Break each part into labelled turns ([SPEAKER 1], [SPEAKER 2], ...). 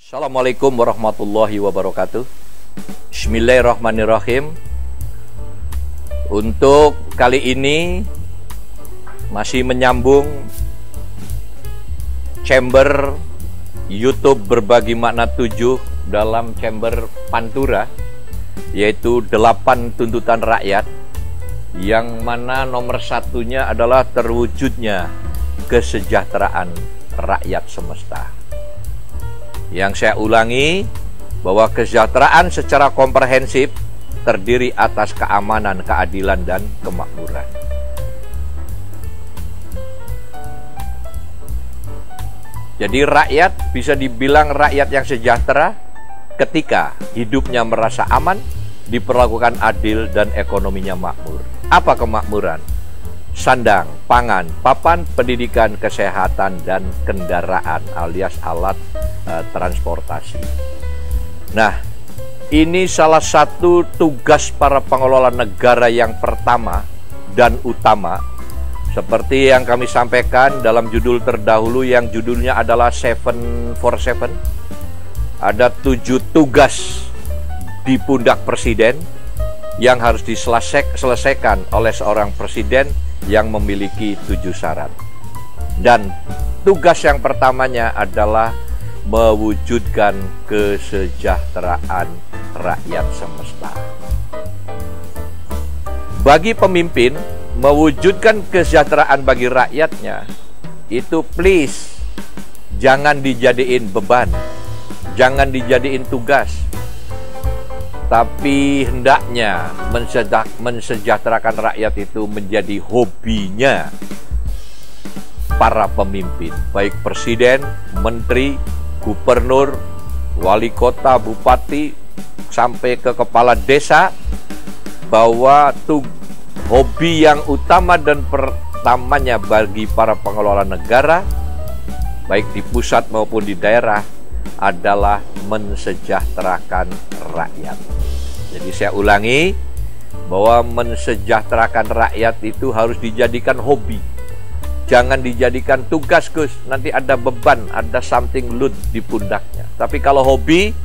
[SPEAKER 1] Assalamualaikum warahmatullahi wabarakatuh. Bismillahirrahmanirrahim. Untuk kali ini masih menyambung chamber YouTube berbagi makna 7 dalam chamber Pantura, yaitu 8 tuntutan rakyat, yang mana nomor satunya adalah terwujudnya kesejahteraan rakyat semesta. Yang saya ulangi, bahwa kesejahteraan secara komprehensif terdiri atas keamanan, keadilan, dan kemakmuran. Jadi rakyat bisa dibilang rakyat yang sejahtera ketika hidupnya merasa aman, diperlakukan adil, dan ekonominya makmur. Apa kemakmuran? Sandang, pangan, papan, pendidikan, kesehatan, dan kendaraan alias alat transportasi. Nah, ini salah satu tugas para pengelola negara yang pertama dan utama, seperti yang kami sampaikan dalam judul terdahulu yang judulnya adalah 747. Ada 7 tugas di pundak presiden yang harus diselesaikan oleh seorang presiden yang memiliki 7 syarat. Dan tugas yang pertamanya adalah mewujudkan kesejahteraan rakyat semesta. Bagi pemimpin, mewujudkan kesejahteraan bagi rakyatnya itu please jangan dijadiin beban, jangan dijadiin tugas, tapi hendaknya mensejahterakan rakyat itu menjadi hobinya para pemimpin, baik presiden, menteri, gubernur, wali kota, bupati, sampai ke kepala desa, bahwa hobi yang utama dan pertamanya bagi para pengelola negara, baik di pusat maupun di daerah, adalah mensejahterakan rakyat. Jadi saya ulangi, bahwa mensejahterakan rakyat itu harus dijadikan hobi. Jangan dijadikan tugas, Gus, nanti ada beban, ada something load di pundaknya. Tapi kalau hobi,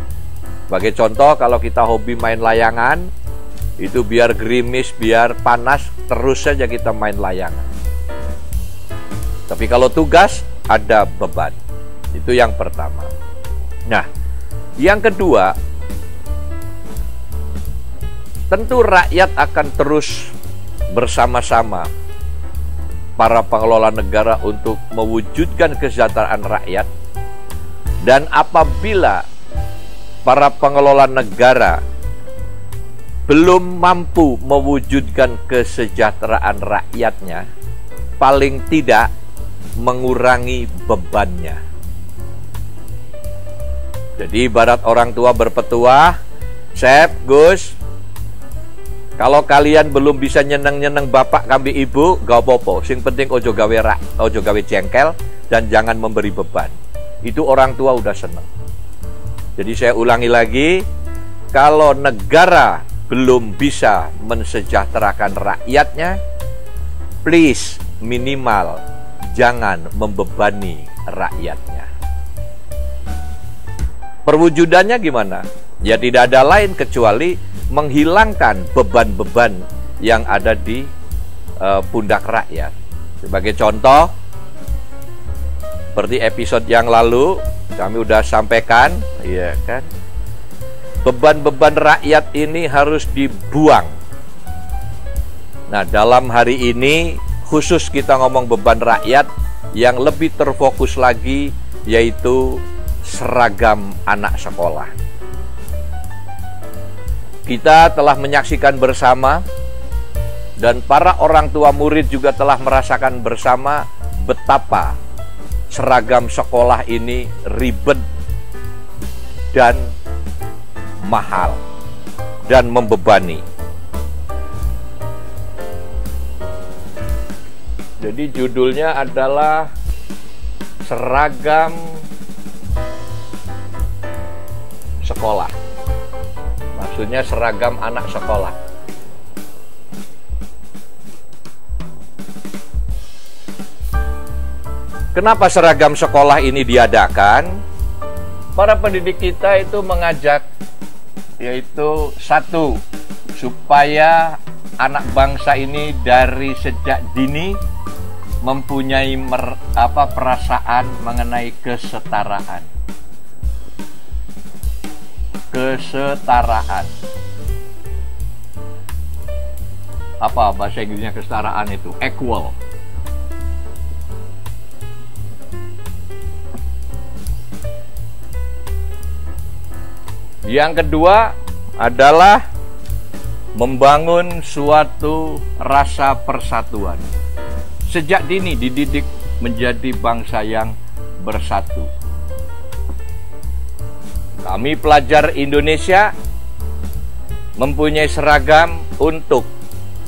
[SPEAKER 1] sebagai contoh, kalau kita hobi main layangan, itu biar gerimis, biar panas, terus saja kita main layangan. Tapi kalau tugas, ada beban. Itu yang pertama. Nah, yang kedua, tentu rakyat akan terus bersama-sama para pengelola negara untuk mewujudkan kesejahteraan rakyat. Dan apabila para pengelola negara belum mampu mewujudkan kesejahteraan rakyatnya, paling tidak mengurangi bebannya. Jadi ibarat orang tua berpetua, Sep, Gus, kalau kalian belum bisa nyeneng-nyeneng bapak kambi ibu, gak apa-apa. Sing penting ojo gawe jengkel dan jangan memberi beban. Itu orang tua udah seneng. Jadi saya ulangi lagi, kalau negara belum bisa mensejahterakan rakyatnya, please minimal jangan membebani rakyatnya. Perwujudannya gimana? Ya tidak ada lain kecuali menghilangkan beban-beban yang ada di pundak rakyat. Sebagai contoh, seperti episode yang lalu kami udah sampaikan, ya kan, beban-beban rakyat ini harus dibuang. Nah, dalam hari ini khusus kita ngomong beban rakyat yang lebih terfokus lagi, yaitu seragam anak sekolah. Kita telah menyaksikan bersama, dan para orang tua murid juga telah merasakan bersama betapa seragam sekolah ini ribet dan mahal dan membebani. Jadi judulnya adalah seragam sekolah. Maksudnya seragam anak sekolah. Kenapa seragam sekolah ini diadakan? para pendidik kita itu mengajak, yaitu satu, supaya anak bangsa ini dari sejak dini mempunyai perasaan mengenai kesetaraan. Kesetaraan. Apa bahasa Inggrisnya kesetaraan itu? Equal. Yang kedua adalah membangun suatu rasa persatuan. Sejak dini dididik menjadi bangsa yang bersatu. Kami pelajar Indonesia mempunyai seragam untuk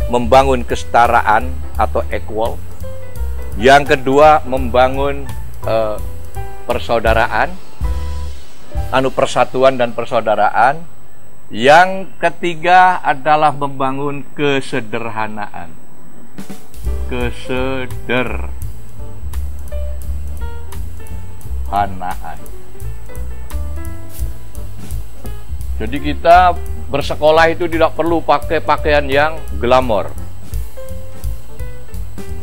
[SPEAKER 1] membangun kesetaraan atau equal. Yang kedua membangun persaudaraan, persatuan dan persaudaraan. Yang ketiga adalah membangun kesederhanaan. Kesederhanaan. Jadi kita bersekolah itu tidak perlu pakai pakaian yang glamor.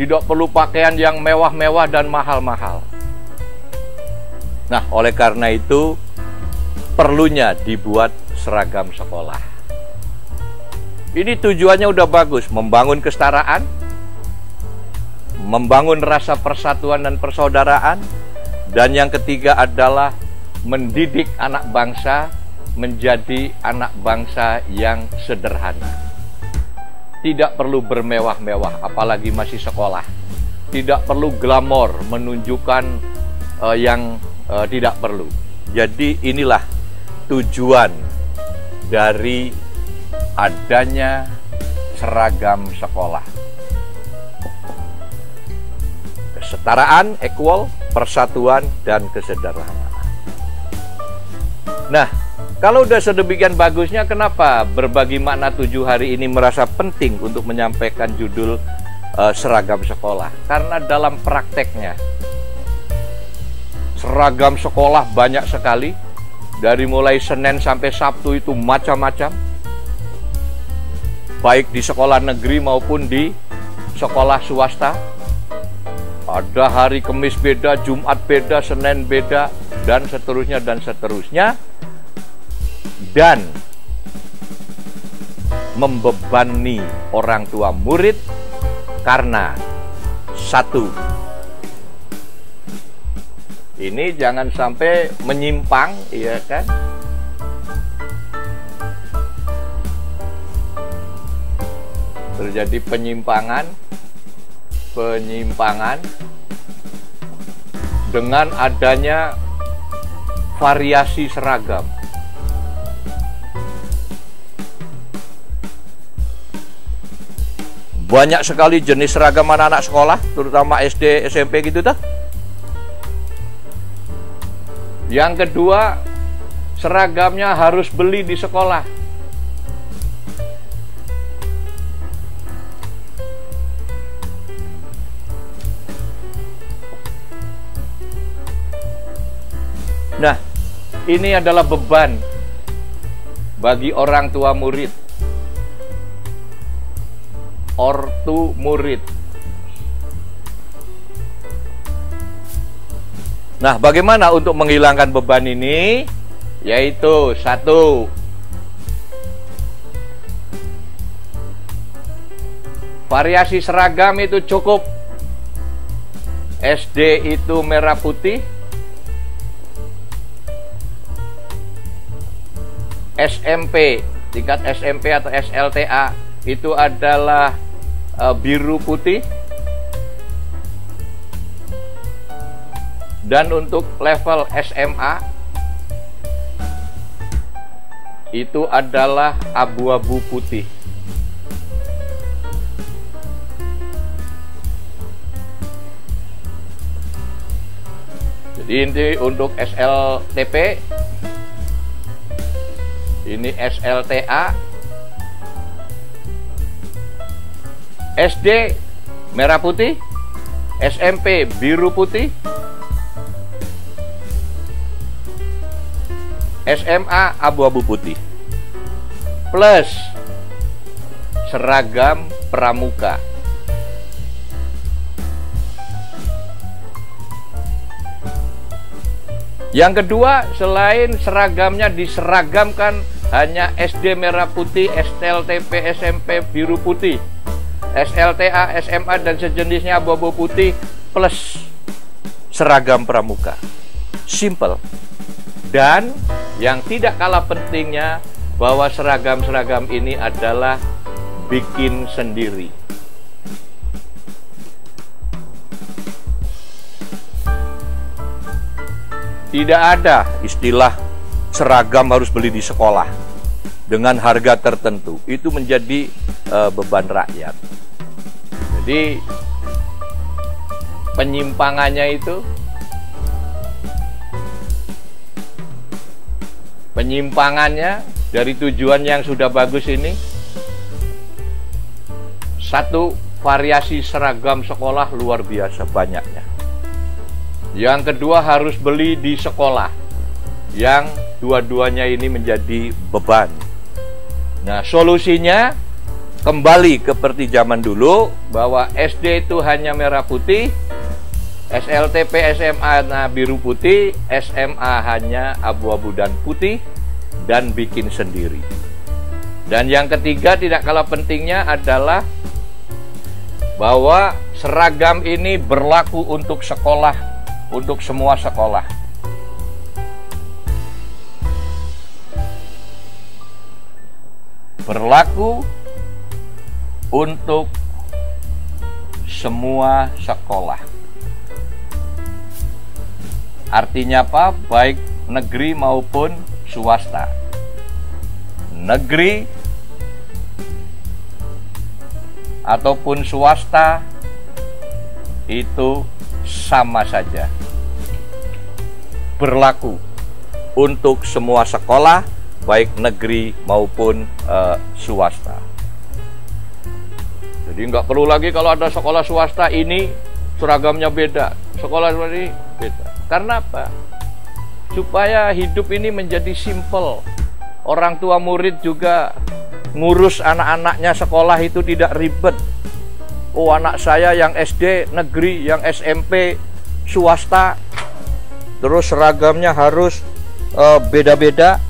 [SPEAKER 1] Tidak perlu pakaian yang mewah-mewah dan mahal-mahal. Nah, oleh karena itu perlunya dibuat seragam sekolah. Ini tujuannya udah bagus, membangun kesetaraan, membangun rasa persatuan dan persaudaraan, dan yang ketiga adalah mendidik anak bangsa menjadi anak bangsa yang sederhana. Tidak perlu bermewah-mewah, apalagi masih sekolah. Tidak perlu glamor, menunjukkan yang tidak perlu. Jadi inilah tujuan dari adanya seragam sekolah. Kesetaraan, equal, persatuan, dan kesederhanaan. Nah, kalau udah sedemikian bagusnya, kenapa berbagi makna 7 hari ini merasa penting untuk menyampaikan judul seragam sekolah? Karena dalam prakteknya, seragam sekolah banyak sekali. Dari mulai Senin sampai Sabtu itu macam-macam. Baik di sekolah negeri maupun di sekolah swasta. Ada hari Kamis beda, Jumat beda, Senin beda, dan seterusnya dan seterusnya. Dan membebani orang tua murid karena satu, ini jangan sampai menyimpang, iya kan? Terjadi penyimpangan dengan adanya variasi seragam. Banyak sekali jenis seragam anak-anak sekolah, terutama SD, SMP gitu tuh. Yang kedua, seragamnya harus beli di sekolah. Nah, ini adalah beban bagi orang tua murid. Ortu murid. Nah, bagaimana untuk menghilangkan beban ini? Yaitu satu, variasi seragam itu cukup. SD itu merah putih, SMP, tingkat SMP atau SLTA itu adalah biru putih. Dan untuk level SMA itu adalah abu-abu putih. Jadi ini untuk SLTP, ini SLTA, SD merah putih, SMP biru putih, SMA abu-abu putih plus seragam pramuka. Yang kedua, selain seragamnya diseragamkan hanya SD merah putih, SLTP SMP biru putih, SLTA SMA dan sejenisnya abu-abu putih plus seragam pramuka. Simple. Dan yang tidak kalah pentingnya, bahwa seragam-seragam ini adalah bikin sendiri. Tidak ada istilah seragam harus beli di sekolah dengan harga tertentu. Itu menjadi beban rakyat. Jadi penyimpangannya itu, dari tujuan yang sudah bagus ini, satu, variasi seragam sekolah luar biasa banyaknya. Yang kedua, harus beli di sekolah, yang dua-duanya ini menjadi beban. Nah, solusinya kembali seperti zaman dulu, bahwa SD itu hanya merah putih, SLTP SMA biru putih, SMA hanya abu-abu dan putih, dan bikin sendiri. Dan yang ketiga, tidak kalah pentingnya adalah bahwa seragam ini berlaku untuk sekolah, untuk semua sekolah. Berlaku untuk semua sekolah. Artinya apa? Baik negeri maupun swasta. Negeri ataupun swasta itu sama saja. Berlaku untuk semua sekolah, baik negeri maupun swasta. Jadi nggak perlu lagi kalau ada sekolah swasta ini seragamnya beda, sekolah ini beda. Karena apa? Supaya hidup ini menjadi simple. Orang tua murid juga ngurus anak-anaknya sekolah itu tidak ribet. Oh, anak saya yang SD negeri, yang SMP swasta, terus seragamnya harus beda-beda,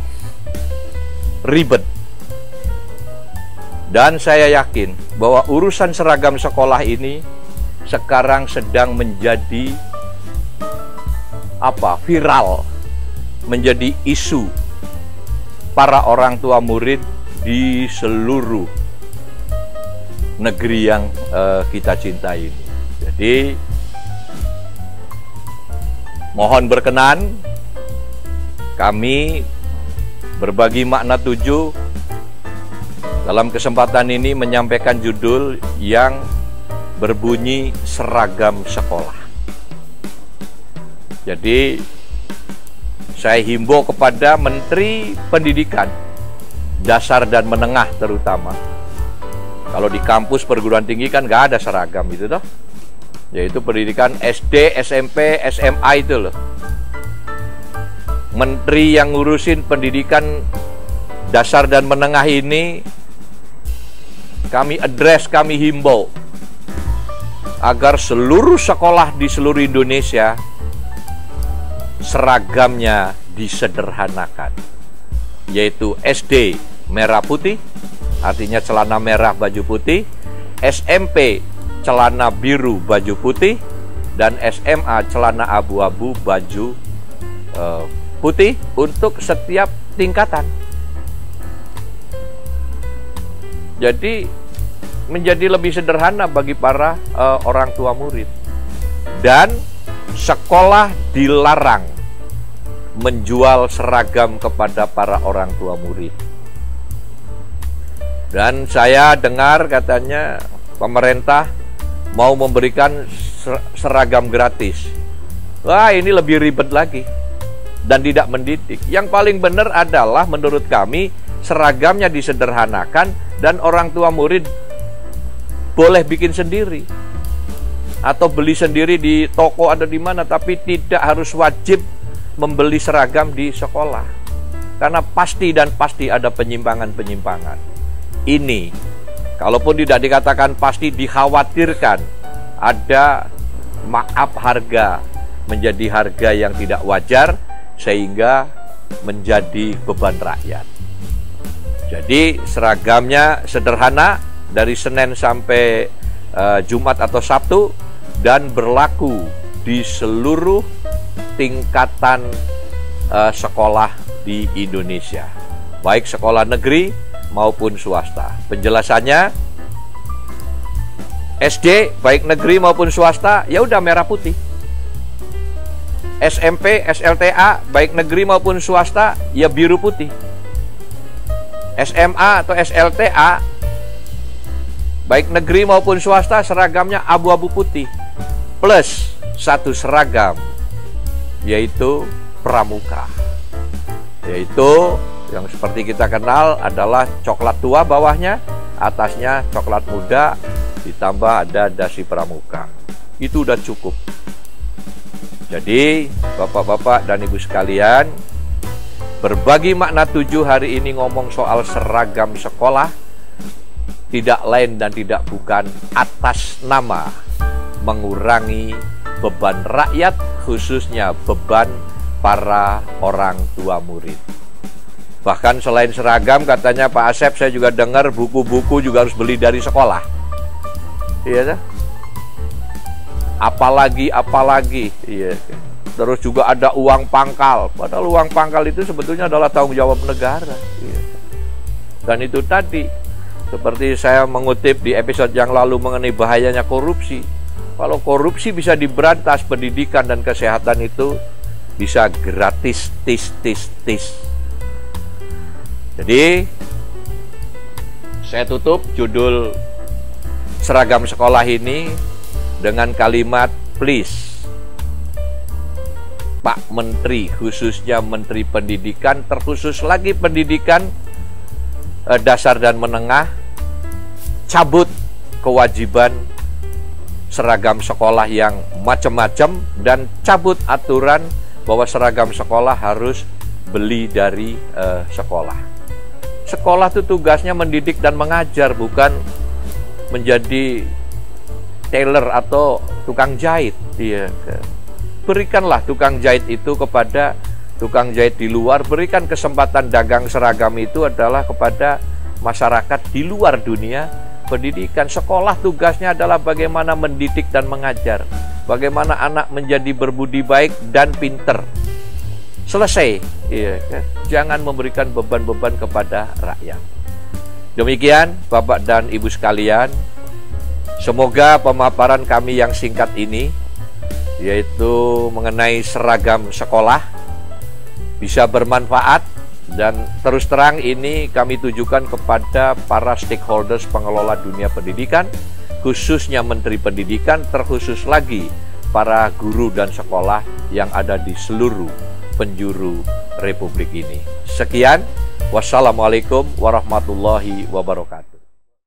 [SPEAKER 1] ribet. Dan saya yakin bahwa urusan seragam sekolah ini sekarang sedang menjadi viral, menjadi isu para orang tua murid di seluruh negeri yang kita cintai ini. Jadi mohon berkenan kami berbagi makna 7 dalam kesempatan ini menyampaikan judul yang berbunyi seragam sekolah. Jadi saya himbau kepada Menteri Pendidikan Dasar dan Menengah terutama. Kalau di kampus perguruan tinggi kan nggak ada seragam itu toh. Yaitu pendidikan SD, SMP, SMA itu loh. Menteri yang ngurusin pendidikan dasar dan menengah ini kami address, kami himbau agar seluruh sekolah di seluruh Indonesia seragamnya disederhanakan, yaitu SD merah putih, artinya celana merah baju putih, SMP celana biru baju putih, dan SMA celana abu-abu baju putih untuk setiap tingkatan. Jadi menjadi lebih sederhana bagi para orang tua murid. Dan sekolah dilarang menjual seragam kepada para orang tua murid. Dan saya dengar katanya pemerintah mau memberikan seragam gratis. Wah, ini lebih ribet lagi dan tidak mendidik. Yang paling benar adalah menurut kami seragamnya disederhanakan dan orang tua murid boleh bikin sendiri atau beli sendiri di toko ada di mana, tapi tidak harus wajib membeli seragam di sekolah. karena pasti dan pasti ada penyimpangan-penyimpangan. Ini, kalaupun tidak dikatakan pasti, dikhawatirkan ada markup harga menjadi harga yang tidak wajar, sehingga menjadi beban rakyat. Jadi seragamnya sederhana dari Senin sampai Jumat atau Sabtu, dan berlaku di seluruh tingkatan sekolah di Indonesia, baik sekolah negeri maupun swasta. Penjelasannya, SD baik negeri maupun swasta ya udah merah putih. SMP, SLTA baik negeri maupun swasta ya biru putih. SMA atau SLTA baik negeri maupun swasta seragamnya abu-abu putih, plus satu seragam, yaitu pramuka, yaitu yang seperti kita kenal adalah coklat tua bawahnya, atasnya coklat muda, ditambah ada dasi pramuka. Itu udah cukup. Jadi bapak-bapak dan ibu sekalian, berbagi makna 7 hari ini ngomong soal seragam sekolah, tidak lain dan tidak bukan atas nama mengurangi beban rakyat, khususnya beban para orang tua murid. Bahkan selain seragam, katanya Pak Asep, saya juga dengar buku-buku juga harus beli dari sekolah. Iya kan? Apalagi, iya. Terus juga ada uang pangkal. Padahal uang pangkal itu sebetulnya adalah tanggung jawab negara. Iya. Dan itu tadi, seperti saya mengutip di episode yang lalu mengenai bahayanya korupsi. Kalau korupsi bisa diberantas, pendidikan dan kesehatan itu bisa gratis, tis. Jadi, saya tutup judul seragam sekolah ini dengan kalimat, please, Pak Menteri, khususnya Menteri Pendidikan, terkhusus lagi pendidikan dasar dan menengah, cabut kewajiban seragam sekolah yang macam-macam, dan cabut aturan bahwa seragam sekolah harus beli dari sekolah. Sekolah itu tugasnya mendidik dan mengajar, bukan menjadi tailor atau tukang jahit. Iya. Berikanlah tukang jahit itu kepada tukang jahit di luar, berikan kesempatan dagang seragam itu adalah kepada masyarakat di luar dunia pendidikan. Sekolah tugasnya adalah bagaimana mendidik dan mengajar, bagaimana anak menjadi berbudi baik dan pinter. Selesai. Iya, kan? Jangan memberikan beban-beban kepada rakyat. Demikian Bapak dan Ibu sekalian, semoga pemaparan kami yang singkat ini, yaitu mengenai seragam sekolah, bisa bermanfaat. Dan terus terang ini kami tujukan kepada para stakeholders pengelola dunia pendidikan, khususnya Menteri Pendidikan, terkhusus lagi para guru dan sekolah yang ada di seluruh penjuru Republik ini. Sekian, wassalamualaikum warahmatullahi wabarakatuh.